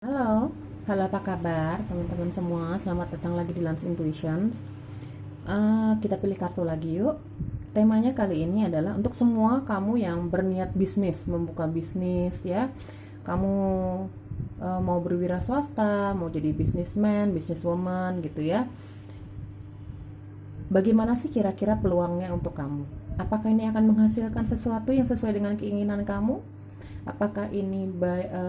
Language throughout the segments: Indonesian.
Halo, halo apa kabar teman-teman semua? Selamat datang lagi di Lance Intuitions. Kita pilih kartu lagi yuk. Temanya kali ini adalah untuk semua kamu yang berniat bisnis, membuka bisnis ya. Kamu mau berwira swasta, mau jadi businessman, businesswoman gitu ya. Bagaimana sih kira-kira peluangnya untuk kamu? Apakah ini akan menghasilkan sesuatu yang sesuai dengan keinginan kamu? Apakah ini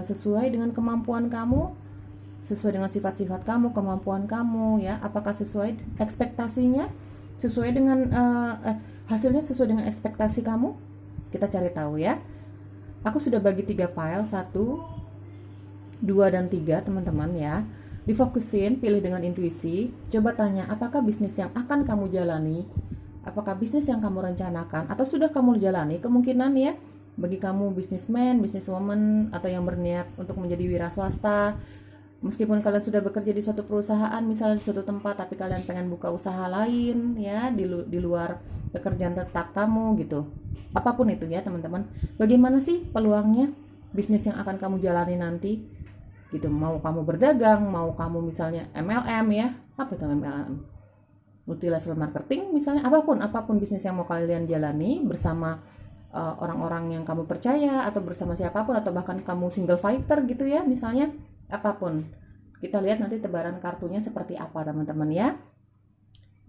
sesuai dengan kemampuan kamu? Sesuai dengan sifat-sifat kamu, kemampuan kamu ya? Apakah sesuai ekspektasinya? Sesuai dengan hasilnya sesuai dengan ekspektasi kamu? Kita cari tahu ya. Aku sudah bagi 3 file, 1, 2, dan 3 teman-teman ya. Difokusin, pilih dengan intuisi. Coba tanya, apakah bisnis yang akan kamu jalani? Apakah bisnis yang kamu rencanakan atau sudah kamu jalani? Kemungkinan ya, bagi kamu businessman, businesswoman atau yang berniat untuk menjadi wira swasta, meskipun kalian sudah bekerja di suatu perusahaan, misalnya di suatu tempat, tapi kalian pengen buka usaha lain ya di luar pekerjaan tetap kamu gitu. Apapun itu ya teman-teman. Bagaimana sih peluangnya bisnis yang akan kamu jalani nanti? Gitu, mau kamu berdagang, mau kamu misalnya MLM ya, apa itu MLM, multi level marketing misalnya, apapun bisnis yang mau kalian jalani bersama orang-orang yang kamu percaya atau bersama siapapun, atau bahkan kamu single fighter gitu ya misalnya, apapun. Kita lihat nanti tebaran kartunya seperti apa teman-teman ya.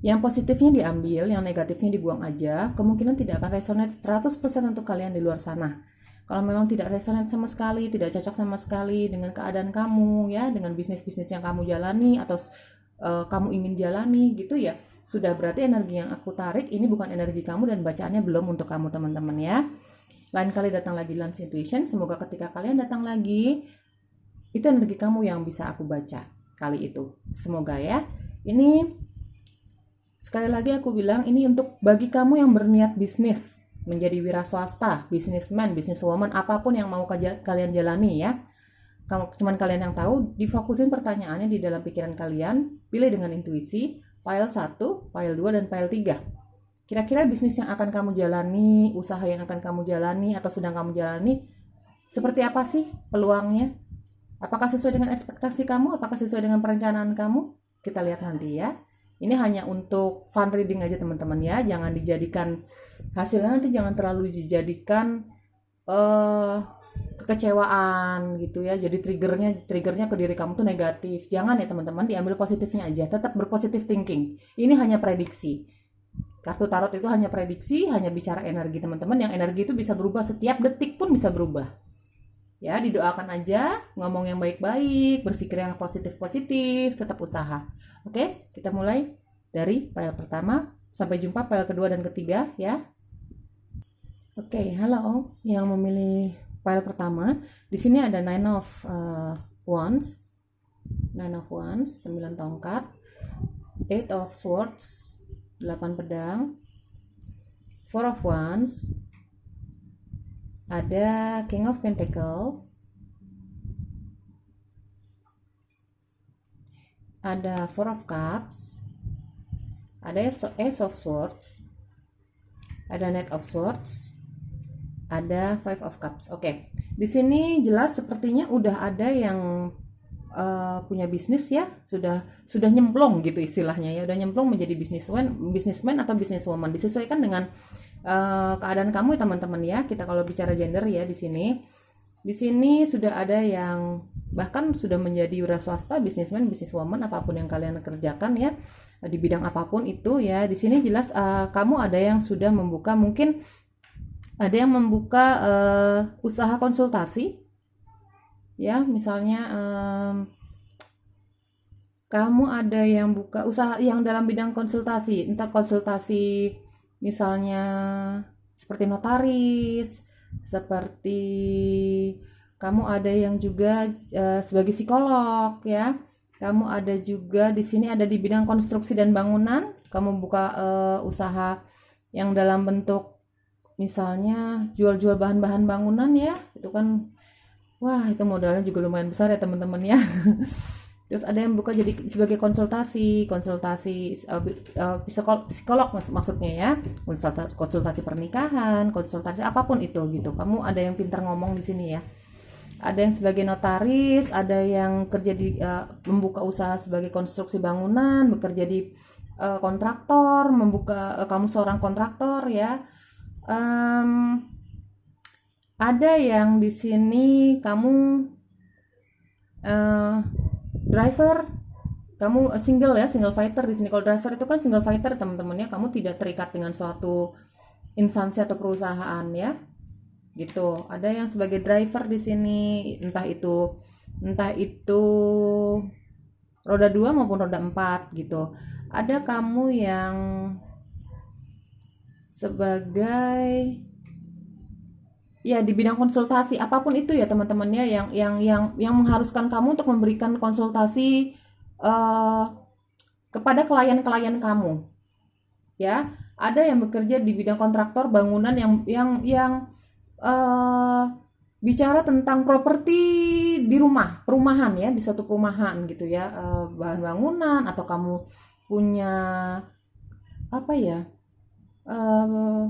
Yang positifnya diambil, yang negatifnya dibuang aja. Kemungkinan tidak akan resonate 100% untuk kalian di luar sana. Kalau memang tidak resonate sama sekali, tidak cocok sama sekali dengan keadaan kamu ya, dengan bisnis-bisnis yang kamu jalani atau kamu ingin jalani gitu ya, sudah berarti energi yang aku tarik ini bukan energi kamu dan bacaannya belum untuk kamu teman-teman ya. Lain kali datang lagi Lance Intuition, semoga ketika kalian datang lagi itu energi kamu yang bisa aku baca kali itu. Semoga ya. Ini sekali lagi aku bilang, ini untuk bagi kamu yang berniat bisnis, menjadi wira swasta, businessman, businesswoman, apapun yang mau kalian jalani ya. Cuman kalian yang tahu, difokusin pertanyaannya di dalam pikiran kalian, pilih dengan intuisi, file 1, file 2, dan file 3. Kira-kira bisnis yang akan kamu jalani, usaha yang akan kamu jalani, atau sedang kamu jalani, seperti apa sih peluangnya? Apakah sesuai dengan ekspektasi kamu? Apakah sesuai dengan perencanaan kamu? Kita lihat nanti ya. Ini hanya untuk fun reading aja teman-teman ya. Jangan dijadikan, hasilnya nanti jangan terlalu dijadikan kekecewaan gitu ya. Jadi triggernya ke diri kamu tuh negatif. Jangan ya teman-teman, diambil positifnya aja. Tetap berpositif thinking. Ini hanya prediksi. Kartu tarot itu hanya prediksi, hanya bicara energi teman-teman. Yang energi itu bisa berubah, setiap detik pun bisa berubah. Ya, didoakan aja, ngomong yang baik-baik, berpikir yang positif-positif, tetap usaha. Oke, kita mulai dari file pertama. Sampai jumpa file kedua dan ketiga ya. Oke, halo yang memilih file pertama. Di sini ada Wands, 9 tongkat, 8 of Swords, 8 pedang, 4 of Wands, ada King of Pentacles, ada 4 of Cups, ada Ace of Swords, ada Knight of Swords, ada 5 of Cups. Oke. Di sini jelas sepertinya udah ada yang punya bisnis ya, sudah nyemplung gitu istilahnya ya, udah nyemplung menjadi businessman atau businesswoman, disesuaikan dengan keadaan kamu ya teman-teman ya. Kita kalau bicara gender ya di sini sudah ada yang bahkan sudah menjadi wira swasta, businessman, businesswoman, apapun yang kalian kerjakan ya di bidang apapun itu ya. Di sini jelas kamu ada yang sudah membuka, mungkin ada yang membuka usaha konsultasi ya, misalnya kamu ada yang buka usaha yang dalam bidang konsultasi, entah konsultasi misalnya seperti notaris, seperti kamu ada yang juga sebagai psikolog ya. Kamu ada juga di sini ada di bidang konstruksi dan bangunan, kamu buka usaha yang dalam bentuk misalnya jual-jual bahan-bahan bangunan ya. Itu kan wah, itu modalnya juga lumayan besar ya teman-teman ya. Terus ada yang buka jadi sebagai konsultasi psikolog maksudnya ya, konsultasi pernikahan, konsultasi apapun itu gitu. Kamu ada yang pintar ngomong di sini ya. Ada yang sebagai notaris, ada yang kerja di membuka usaha sebagai konstruksi bangunan, bekerja di kontraktor, kamu seorang kontraktor ya. Em, ada yang di sini kamu eh, driver, kamu single ya, single fighter di sini. Kalau driver itu kan single fighter teman-teman ya, kamu tidak terikat dengan suatu instansi atau perusahaan ya, gitu. Ada yang sebagai driver di sini, entah itu roda 2 maupun roda 4 gitu. Ada kamu yang sebagai ya di bidang konsultasi apapun itu ya teman-temannya, yang mengharuskan kamu untuk memberikan konsultasi eh, kepada klien-klien kamu ya. Ada yang bekerja di bidang kontraktor bangunan yang eh, bicara tentang properti di perumahan ya, di suatu perumahan gitu ya, bahan bangunan, atau kamu punya apa ya, eh,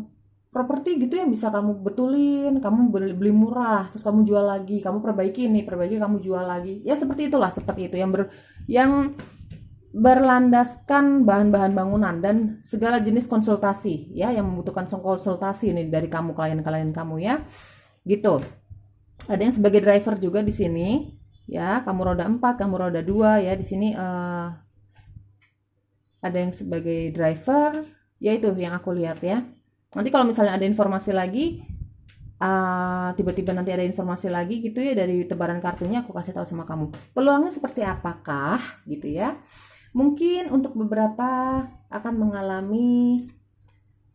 properti gitu yang bisa kamu betulin, kamu beli murah, terus kamu jual lagi, kamu perbaiki, kamu jual lagi. Ya seperti itulah, seperti itu yang berlandaskan bahan-bahan bangunan dan segala jenis konsultasi ya, yang membutuhkan konsultasi nih dari kamu, klien-klien kamu ya. Gitu. Ada yang sebagai driver juga di sini ya, kamu roda 4, kamu roda 2 ya. Di sini ada yang sebagai driver, ya itu yang aku lihat ya. Nanti kalau misalnya ada informasi lagi, tiba-tiba nanti ada informasi lagi gitu ya dari tebaran kartunya, aku kasih tahu sama kamu. Peluangnya seperti apakah gitu ya. Mungkin untuk beberapa akan mengalami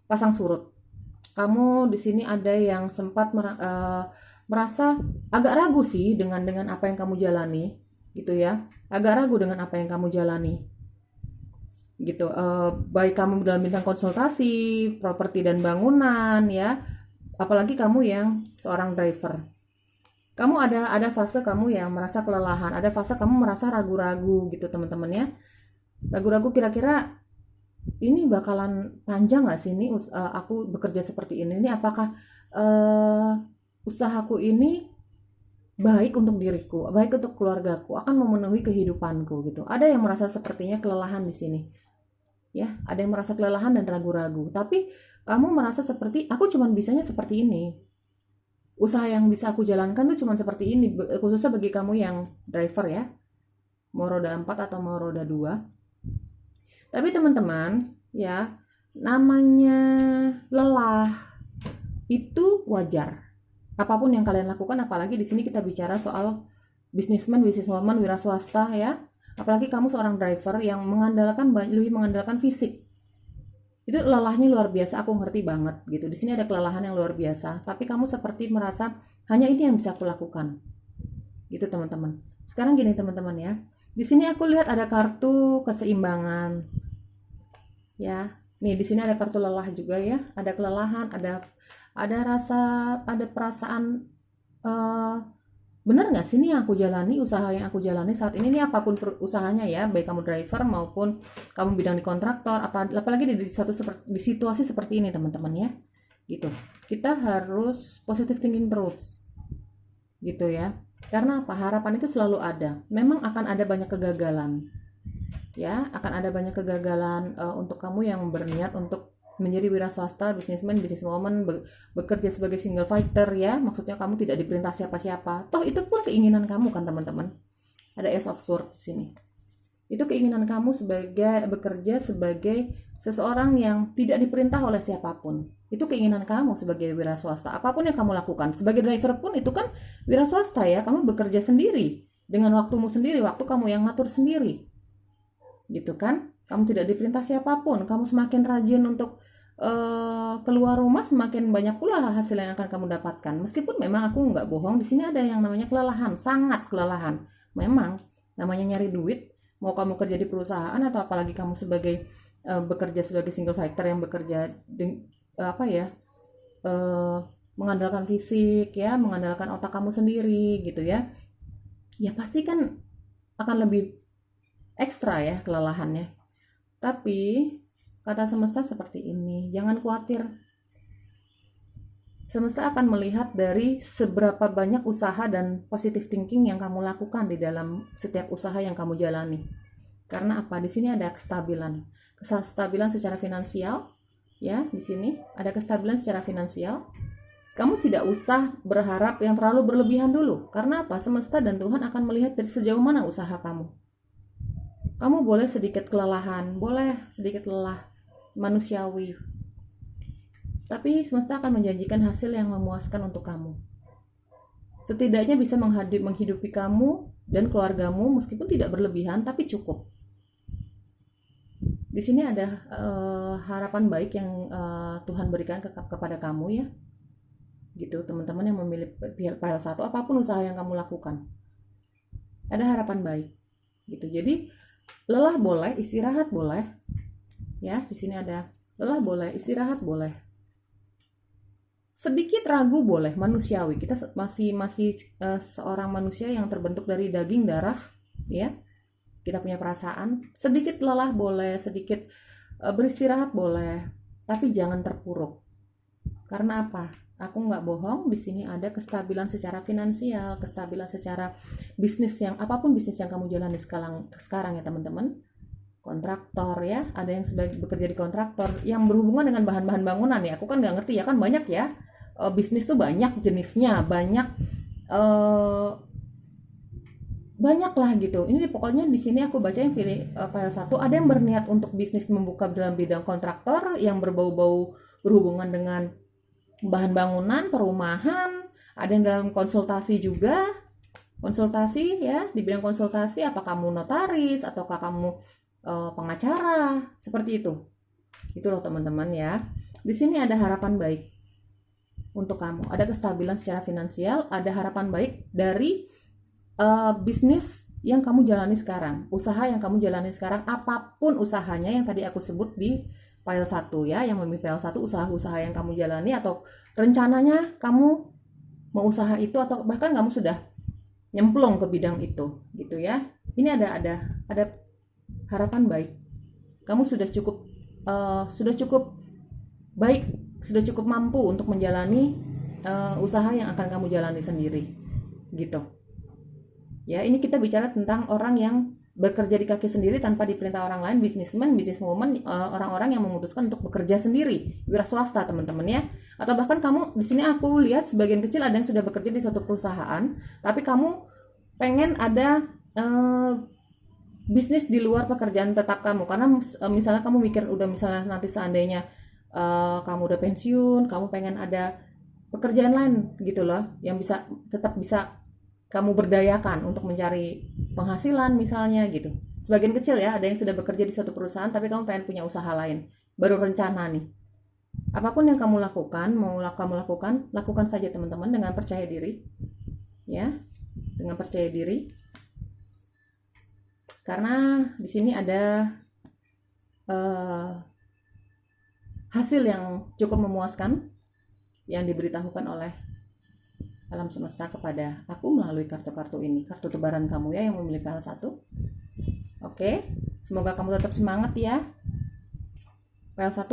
pasang surut. Kamu di sini ada yang sempat merasa agak ragu sih dengan apa yang kamu jalani gitu ya. Agak ragu dengan apa yang kamu jalani gitu, baik kamu dalam bidang konsultasi, properti dan bangunan ya, apalagi kamu yang seorang driver. Kamu ada fase kamu yang merasa kelelahan, ada fase kamu merasa ragu-ragu gitu teman-teman ya. Ragu-ragu kira-kira ini bakalan panjang nggak sih ini aku bekerja seperti ini apakah usahaku ini baik untuk diriku, baik untuk keluargaku, akan memenuhi kehidupanku gitu. Ada yang merasa sepertinya kelelahan di sini. Ya, ada yang merasa kelelahan dan ragu-ragu. Tapi kamu merasa seperti aku cuman bisanya seperti ini. Usaha yang bisa aku jalankan tuh cuman seperti ini, khususnya bagi kamu yang driver ya. Mau roda 4 atau mau roda 2. Tapi teman-teman, ya, namanya lelah itu wajar. Apapun yang kalian lakukan, apalagi di sini kita bicara soal businesswoman, wira swasta ya. Apalagi kamu seorang driver yang lebih mengandalkan fisik. Itu lelahnya luar biasa, aku ngerti banget gitu. Di sini ada kelelahan yang luar biasa, tapi kamu seperti merasa hanya ini yang bisa aku lakukan. Gitu teman-teman. Sekarang gini teman-teman ya. Di sini aku lihat ada kartu keseimbangan. Ya. Nih di sini ada kartu lelah juga ya. Ada kelelahan, ada perasaan benar nggak sih ini yang aku jalani, usaha yang aku jalani saat ini nih, apapun usahanya ya, baik kamu driver maupun kamu bidang di kontraktor, apalagi di situasi seperti ini teman-teman ya, gitu. Kita harus positive thinking terus, gitu ya. Karena apa? Harapan itu selalu ada. Memang akan ada banyak kegagalan, ya, akan ada banyak kegagalan untuk kamu yang berniat untuk menjadi wira swasta, businesswoman, bekerja sebagai single fighter ya. Maksudnya kamu tidak diperintah siapa-siapa. Toh itu pun keinginan kamu kan teman-teman. Ada Ace of Swords di sini. Itu keinginan kamu bekerja sebagai seseorang yang tidak diperintah oleh siapapun. Itu keinginan kamu sebagai wira swasta. Apapun yang kamu lakukan, sebagai driver pun itu kan wira swasta ya. Kamu bekerja sendiri dengan waktumu sendiri, waktu kamu yang ngatur sendiri. Gitu kan? Kamu tidak diperintah siapapun. Kamu semakin rajin untuk keluar rumah, semakin banyak pula hasil yang akan kamu dapatkan. Meskipun memang aku nggak bohong, di sini ada yang namanya kelelahan, sangat kelelahan. Memang namanya nyari duit, mau kamu kerja di perusahaan atau apalagi kamu sebagai bekerja sebagai single fighter yang bekerja mengandalkan fisik ya, mengandalkan otak kamu sendiri gitu ya. Ya pasti kan akan lebih ekstra ya kelelahannya. Tapi kata semesta seperti ini, jangan khawatir. Semesta akan melihat dari seberapa banyak usaha dan positive thinking yang kamu lakukan di dalam setiap usaha yang kamu jalani. Karena apa? Di sini ada kestabilan. Kestabilan secara finansial, ya, di sini ada kestabilan secara finansial. Kamu tidak usah berharap yang terlalu berlebihan dulu. Karena apa? Semesta dan Tuhan akan melihat dari sejauh mana usaha kamu. Kamu boleh sedikit kelelahan, boleh sedikit lelah, manusiawi. Tapi semesta akan menjanjikan hasil yang memuaskan untuk kamu. Setidaknya bisa menghidupi kamu dan keluargamu meskipun tidak berlebihan, tapi cukup. Di sini ada harapan baik yang Tuhan berikan kepada kamu ya. Gitu, teman-teman yang memilih file 1, apapun usaha yang kamu lakukan. Ada harapan baik. Gitu. Jadi lelah boleh, istirahat boleh. Ya, di sini ada lelah boleh, istirahat boleh. Sedikit ragu boleh, manusiawi. Kita masih seorang manusia yang terbentuk dari daging darah, ya. Kita punya perasaan. Sedikit lelah boleh, sedikit beristirahat boleh, tapi jangan terpuruk. Karena apa? Aku nggak bohong, di sini ada kestabilan secara finansial, kestabilan secara bisnis yang apapun bisnis yang kamu jalani sekarang ya teman-teman. Kontraktor ya, ada yang bekerja di kontraktor yang berhubungan dengan bahan-bahan bangunan ya. Aku kan nggak ngerti ya, kan banyak ya. Bisnis tuh banyak jenisnya, banyak lah gitu. Ini pokoknya di sini aku baca yang pilih file 1, ada yang berniat untuk bisnis membuka dalam bidang kontraktor yang berbau-bau berhubungan dengan bahan bangunan, perumahan, ada yang dalam konsultasi juga. Konsultasi ya, di bidang konsultasi apa kamu notaris ataukah kamu pengacara, seperti itu. Itu loh teman-teman ya. Di sini ada harapan baik untuk kamu. Ada kestabilan secara finansial, ada harapan baik dari bisnis yang kamu jalani sekarang, usaha yang kamu jalani sekarang, apapun usahanya yang tadi aku sebut di file 1 ya, yang memilih file 1 usaha-usaha yang kamu jalani atau rencananya kamu mau usaha itu atau bahkan kamu sudah nyemplung ke bidang itu gitu ya. Ini ada harapan baik. Kamu sudah cukup baik, sudah cukup mampu untuk menjalani usaha yang akan kamu jalani sendiri gitu. Ya, ini kita bicara tentang orang yang bekerja di kaki sendiri tanpa diperintah orang lain, businesswoman, orang-orang yang memutuskan untuk bekerja sendiri, wira swasta teman-teman ya. Atau bahkan kamu di sini aku lihat sebagian kecil ada yang sudah bekerja di suatu perusahaan, tapi kamu pengen ada bisnis di luar pekerjaan tetap kamu, karena misalnya kamu mikir udah misalnya nanti seandainya kamu udah pensiun, kamu pengen ada pekerjaan lain gitu loh, yang tetap bisa kamu berdayakan untuk mencari penghasilan misalnya gitu. Sebagian kecil ya, ada yang sudah bekerja di suatu perusahaan tapi kamu pengen punya usaha lain, baru rencana nih. Apapun yang kamu lakukan, lakukan saja teman-teman dengan percaya diri. Ya, dengan percaya diri. Karena di sini ada hasil yang cukup memuaskan yang diberitahukan oleh alam semesta kepada aku melalui kartu-kartu ini, kartu tebaran kamu ya yang memilih file 1. Oke, semoga kamu tetap semangat ya. File 1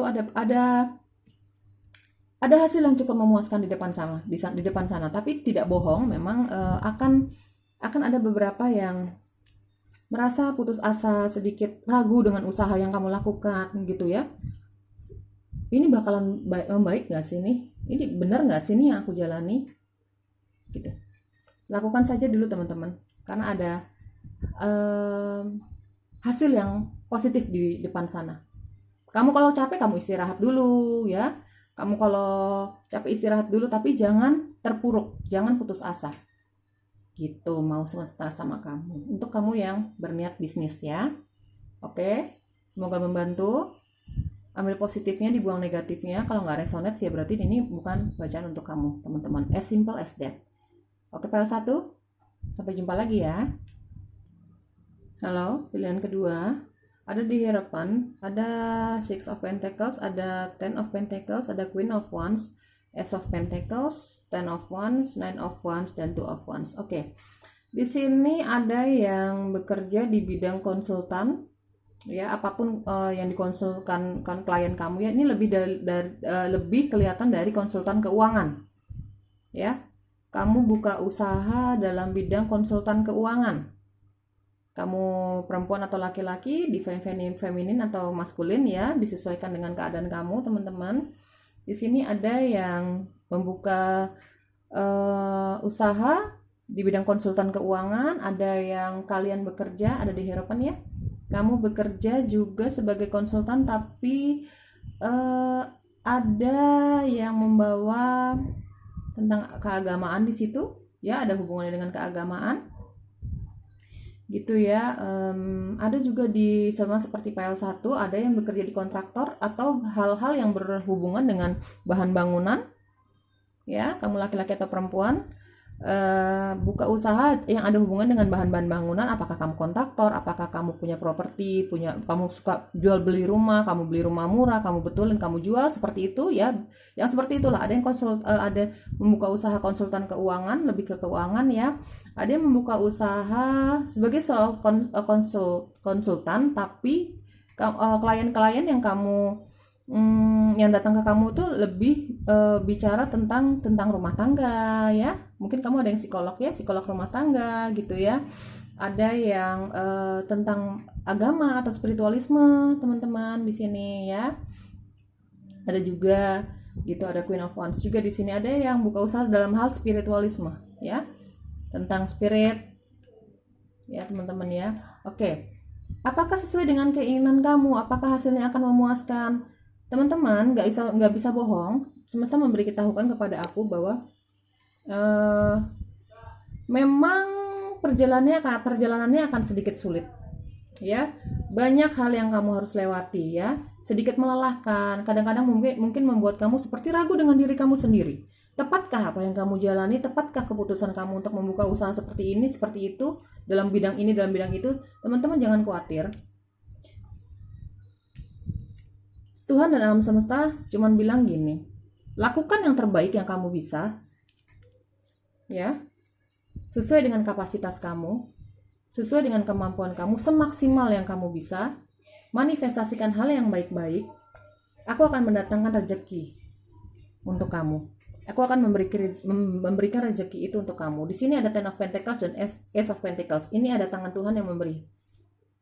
ada hasil yang cukup memuaskan di depan sana, tapi tidak bohong, memang akan ada beberapa yang merasa putus asa, sedikit ragu dengan usaha yang kamu lakukan gitu ya. Ini bakalan baik nggak sih nih? Ini benar nggak sih nih yang aku jalani? Gitu. Lakukan saja dulu teman-teman, karena ada hasil yang positif di depan sana. Kamu kalau capek kamu istirahat dulu ya. Kamu kalau capek istirahat dulu, tapi jangan terpuruk, jangan putus asa. Gitu mau semesta sama kamu. Untuk kamu yang berniat bisnis ya. Oke, semoga membantu. Ambil positifnya, dibuang negatifnya. Kalau nggak resonate sih berarti ini bukan bacaan untuk kamu teman-teman. As simple as that. Oke, file 1. Sampai jumpa lagi ya. Halo, pilihan kedua. Ada di harapan, ada 6 of Pentacles, ada 10 of Pentacles, ada Queen of Wands, Ace of Pentacles, 10 of Wands, 9 of Wands, dan 2 of Wands. Oke. Di sini ada yang bekerja di bidang konsultan, ya, apapun yang dikonsulkan kan klien kamu ya, ini lebih lebih kelihatan dari konsultan keuangan ya. Kamu buka usaha dalam bidang konsultan keuangan, kamu perempuan atau laki-laki, di feminin atau maskulin ya, disesuaikan dengan keadaan kamu teman-teman. Di sini ada yang membuka usaha di bidang konsultan keuangan, ada yang kalian bekerja, ada di harapan ya, kamu bekerja juga sebagai konsultan, tapi ada yang membawa tentang keagamaan di situ ya, ada hubungannya dengan keagamaan gitu ya. Ada juga di sama seperti PL1, ada yang bekerja di kontraktor atau hal-hal yang berhubungan dengan bahan bangunan ya, kamu laki-laki atau perempuan buka usaha yang ada hubungan dengan bahan-bahan bangunan. Apakah kamu kontraktor, apakah kamu punya properti, kamu suka jual beli rumah, kamu beli rumah murah, kamu betulin, kamu jual, seperti itu ya, yang seperti itulah. Ada yang ada membuka usaha konsultan keuangan, lebih ke keuangan ya. Ada yang membuka usaha sebagai konsultan, tapi klien-klien yang kamu yang datang ke kamu tuh lebih bicara tentang rumah tangga ya. Mungkin kamu ada yang psikolog ya, psikolog rumah tangga gitu ya. Ada yang tentang agama atau spiritualisme teman-teman di sini ya. Ada juga gitu, ada Queen of Wands juga di sini. Ada yang buka usaha dalam hal spiritualisme ya, tentang spirit ya teman-teman ya. Oke, apakah sesuai dengan keinginan kamu? Apakah hasilnya akan memuaskan? Teman-teman, nggak bisa bohong. Semesta memberitahukan kepada aku bahwa memang perjalanannya akan sedikit sulit ya. Banyak hal yang kamu harus lewati ya, sedikit melelahkan, kadang-kadang mungkin membuat kamu seperti ragu dengan diri kamu sendiri. Tepatkah apa yang kamu jalani? Tepatkah keputusan kamu untuk membuka usaha seperti ini, seperti itu, dalam bidang ini, dalam bidang itu? Teman-teman jangan khawatir. Tuhan dan alam semesta cuman bilang gini, lakukan yang terbaik yang kamu bisa ya, sesuai dengan kapasitas kamu, sesuai dengan kemampuan kamu, semaksimal yang kamu bisa. Manifestasikan hal yang baik-baik. Aku akan mendatangkan rezeki untuk kamu. Aku akan memberikan rezeki itu untuk kamu. Di sini ada Ten of Pentacles dan Ace of Pentacles. Ini ada tangan Tuhan yang memberi.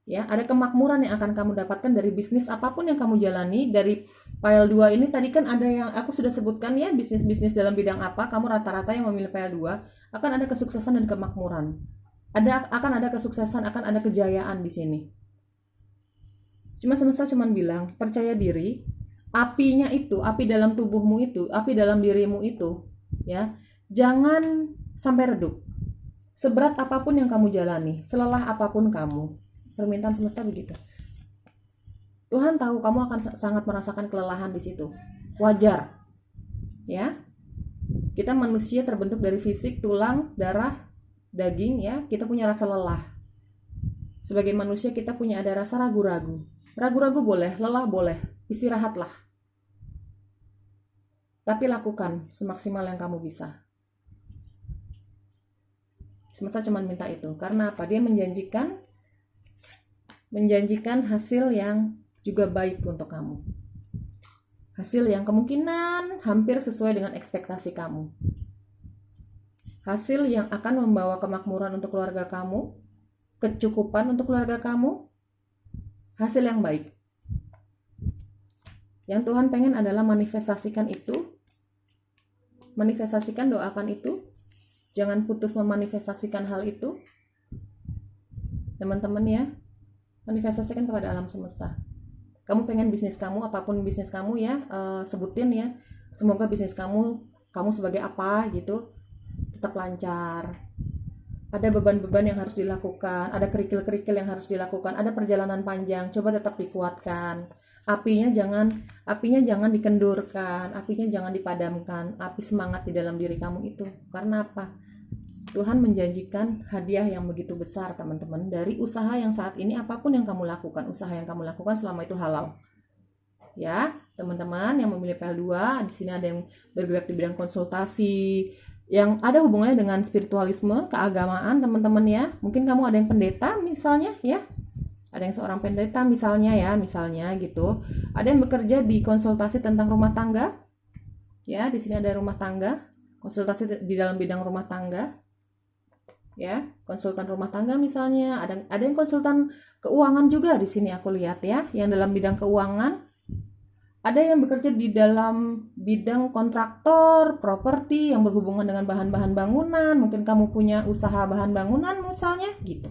Ya, ada kemakmuran yang akan kamu dapatkan dari bisnis apapun yang kamu jalani. Dari pile 2 ini tadi kan ada yang aku sudah sebutkan ya, bisnis dalam bidang apa, kamu rata-rata yang memilih pile 2 akan ada kesuksesan dan kemakmuran. Akan ada kesuksesan, akan ada kejayaan di sini. Cuma semesta cuman bilang, percaya diri, apinya itu, api dalam tubuhmu itu, api dalam dirimu itu, ya, jangan sampai redup. Seberat apapun yang kamu jalani, selelah apapun kamu, permintaan semesta begitu. Tuhan tahu kamu akan sangat merasakan kelelahan di situ. Wajar. Ya. Kita manusia terbentuk dari fisik, tulang, darah, daging ya. Kita punya rasa lelah. Sebagai manusia kita punya ada rasa ragu-ragu. Ragu-ragu boleh, lelah boleh. Istirahatlah. Tapi lakukan semaksimal yang kamu bisa. Semesta cuma minta itu. Karena apa? Dia menjanjikan hasil yang juga baik untuk kamu. Hasil yang kemungkinan hampir sesuai dengan ekspektasi kamu. Hasil yang akan membawa kemakmuran untuk keluarga kamu, kecukupan untuk keluarga kamu, hasil yang baik. Yang Tuhan pengen adalah manifestasikan itu. Manifestasikan, doakan itu. Jangan putus memanifestasikan hal itu. Teman-teman ya. Manifestasikan kepada alam semesta. Kamu pengen bisnis kamu, apapun bisnis kamu ya, sebutin ya. Semoga bisnis kamu sebagai apa gitu, tetap lancar. Ada beban-beban yang harus dilakukan, ada kerikil-kerikil yang harus dilakukan, ada perjalanan panjang, coba tetap dikuatkan. Apinya jangan dikendurkan, apinya jangan dipadamkan, api semangat di dalam diri kamu itu. Karena apa? Tuhan menjanjikan hadiah yang begitu besar teman-teman dari usaha yang saat ini, apapun yang kamu lakukan, usaha yang kamu lakukan selama itu halal. Ya, teman-teman yang memilih PL2, di sini ada yang bergerak di bidang konsultasi, yang ada hubungannya dengan spiritualisme, keagamaan teman-teman ya. Mungkin kamu ada yang pendeta misalnya ya. Ada yang seorang pendeta misalnya ya, misalnya gitu. Ada yang bekerja di konsultasi tentang rumah tangga. Ya, di sini ada rumah tangga, konsultasi di dalam bidang rumah tangga. Ya, konsultan rumah tangga misalnya. Ada yang konsultan keuangan juga di sini aku lihat ya, yang dalam bidang keuangan. Ada yang bekerja di dalam bidang kontraktor, properti yang berhubungan dengan bahan-bahan bangunan. Mungkin kamu punya usaha bahan bangunan misalnya gitu.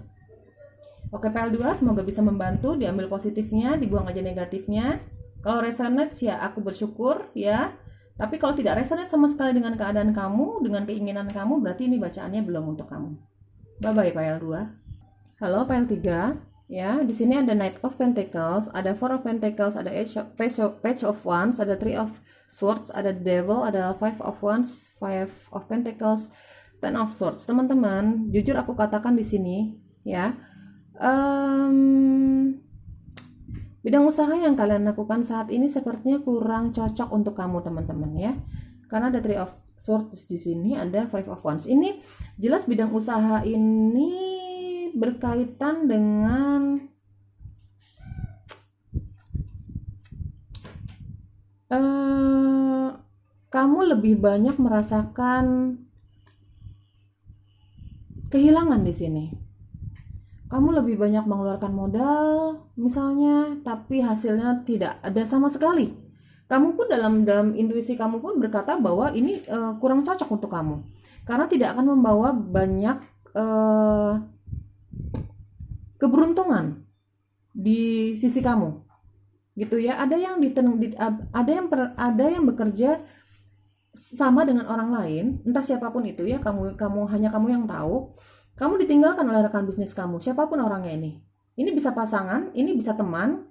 Oke, PL2 semoga bisa membantu, diambil positifnya, dibuang aja negatifnya. Kalau resonate ya aku bersyukur ya. Tapi kalau tidak resonate sama sekali dengan keadaan kamu, dengan keinginan kamu, berarti ini bacaannya belum untuk kamu. Bye-bye PL2. Halo PL3. Ya, di sini ada Knight of Pentacles, ada Four of Pentacles, ada Page of Wands, ada Three of Swords, ada Devil, ada Five of Wands, Five of Pentacles, Ten of Swords. Teman-teman, jujur aku katakan di sini, ya, bidang usaha yang kalian lakukan saat ini sepertinya kurang cocok untuk kamu teman-teman ya. Karena ada Three of Swords di sini, ada Five of Wands. Ini jelas bidang usaha ini berkaitan dengan kamu lebih banyak merasakan kehilangan di sini. Kamu lebih banyak mengeluarkan modal misalnya, tapi hasilnya tidak ada sama sekali. Kamu pun dalam intuisi kamu pun berkata bahwa ini kurang cocok untuk kamu, karena tidak akan membawa banyak keberuntungan di sisi kamu, gitu ya. Ada yang bekerja sama dengan orang lain, entah siapapun itu ya. Hanya kamu yang tahu. Kamu ditinggalkan oleh rekan bisnis kamu, siapapun orangnya ini. Ini bisa pasangan, ini bisa teman,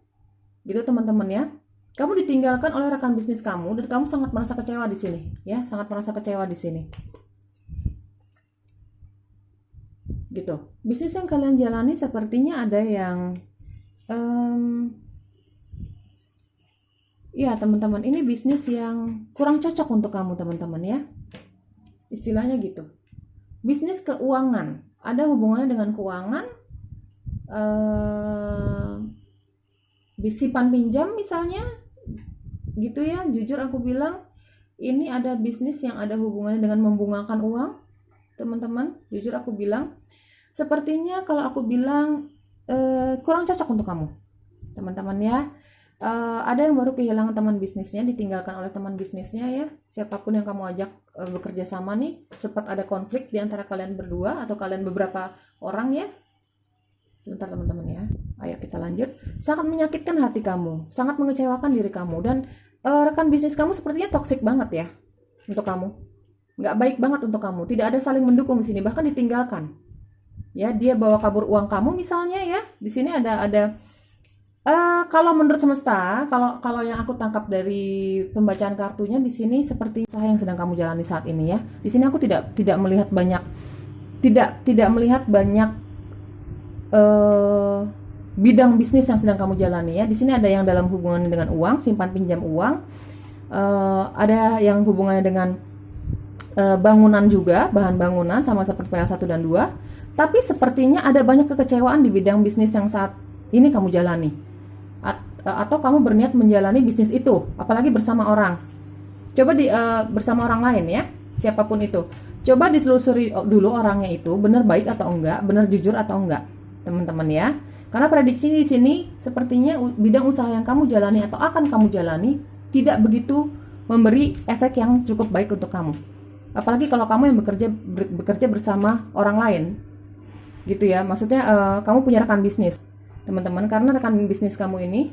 gitu teman-teman ya. Kamu ditinggalkan oleh rekan bisnis kamu dan kamu sangat merasa kecewa di sini, ya, sangat merasa kecewa di sini. Gitu. Bisnis yang kalian jalani sepertinya ada yang, ya teman-teman, ini bisnis yang kurang cocok untuk kamu teman-teman ya. Istilahnya gitu. Bisnis keuangan, ada hubungannya dengan keuangan, simpan pinjam misalnya, gitu ya. Jujur aku bilang ini ada bisnis yang ada hubungannya dengan membungakan uang, teman-teman. Jujur aku bilang, sepertinya kalau aku bilang kurang cocok untuk kamu, teman-teman ya. Ada yang baru kehilangan teman bisnisnya, ditinggalkan oleh teman bisnisnya ya. Siapapun yang kamu ajak bekerja sama nih, sempat ada konflik di antara kalian berdua atau kalian beberapa orang ya. Sebentar teman-teman ya, ayo kita lanjut. Sangat menyakitkan hati kamu, sangat mengecewakan diri kamu, dan rekan bisnis kamu sepertinya toksik banget ya untuk kamu, nggak baik banget untuk kamu. Tidak ada saling mendukung di sini, bahkan ditinggalkan. Ya, dia bawa kabur uang kamu misalnya ya. Di sini ada kalau menurut semesta, kalau yang aku tangkap dari pembacaan kartunya di sini seperti usaha yang sedang kamu jalani saat ini ya. Di sini aku tidak melihat banyak bidang bisnis yang sedang kamu jalani ya. Di sini ada yang dalam hubungannya dengan uang, simpan pinjam uang. Ada yang hubungannya dengan bangunan juga, bahan bangunan sama seperti PL1 dan 2. Tapi sepertinya ada banyak kekecewaan di bidang bisnis yang saat ini kamu jalani. Atau kamu berniat menjalani bisnis itu, apalagi bersama orang. Coba bersama orang lain ya, siapapun itu. Coba ditelusuri dulu orangnya itu benar baik atau enggak, benar jujur atau enggak, teman-teman ya. Karena prediksi di sini sepertinya bidang usaha yang kamu jalani atau akan kamu jalani tidak begitu memberi efek yang cukup baik untuk kamu. Apalagi kalau kamu yang bekerja bersama orang lain, gitu ya. Maksudnya kamu punya rekan bisnis, teman-teman. Karena rekan bisnis kamu ini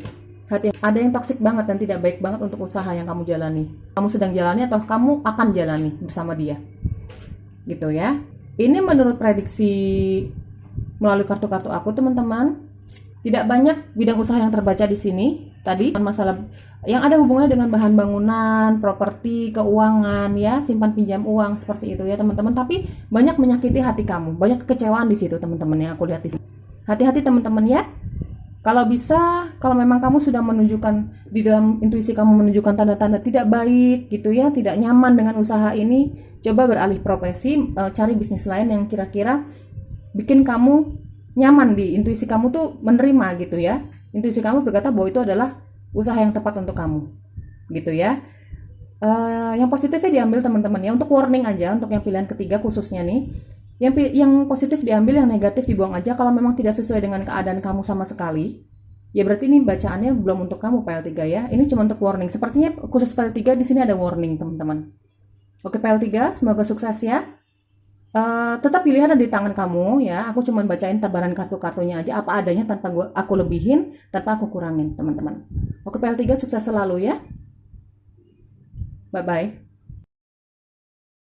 ada yang toksik banget dan tidak baik banget untuk usaha yang kamu jalani. Kamu sedang jalani atau kamu akan jalani bersama dia, gitu ya. Ini menurut prediksi melalui kartu-kartu aku, teman-teman. Tidak banyak bidang usaha yang terbaca di sini. Tadi masalah yang ada hubungannya dengan bahan bangunan, properti, keuangan ya, simpan pinjam uang seperti itu ya, teman-teman. Tapi banyak menyakiti hati kamu, banyak kekecewaan di situ, teman-teman, yang aku lihat di sini. Hati-hati teman-teman ya. Kalau bisa, kalau memang kamu sudah menunjukkan di dalam intuisi kamu menunjukkan tanda-tanda tidak baik gitu ya, tidak nyaman dengan usaha ini, coba beralih profesi, cari bisnis lain yang kira-kira bikin kamu nyaman di intuisi kamu tuh menerima gitu ya. Intuisi kamu berkata bahwa itu adalah usaha yang tepat untuk kamu gitu ya. Yang positifnya diambil teman-teman ya, untuk warning aja, untuk yang pilihan ketiga khususnya nih, yang positif diambil, yang negatif dibuang aja. Kalau memang tidak sesuai dengan keadaan kamu sama sekali, ya berarti ini bacaannya belum untuk kamu PL3 ya. Ini cuma untuk warning. Sepertinya khusus PL3 di sini ada warning teman-teman. Oke PL3, semoga sukses ya. Tetap pilihan ada di tangan kamu ya. Aku cuma bacain tabaran kartu-kartunya aja apa adanya, tanpa aku lebihin, tanpa aku kurangin teman-teman. Oke PL3, sukses selalu ya. Bye bye.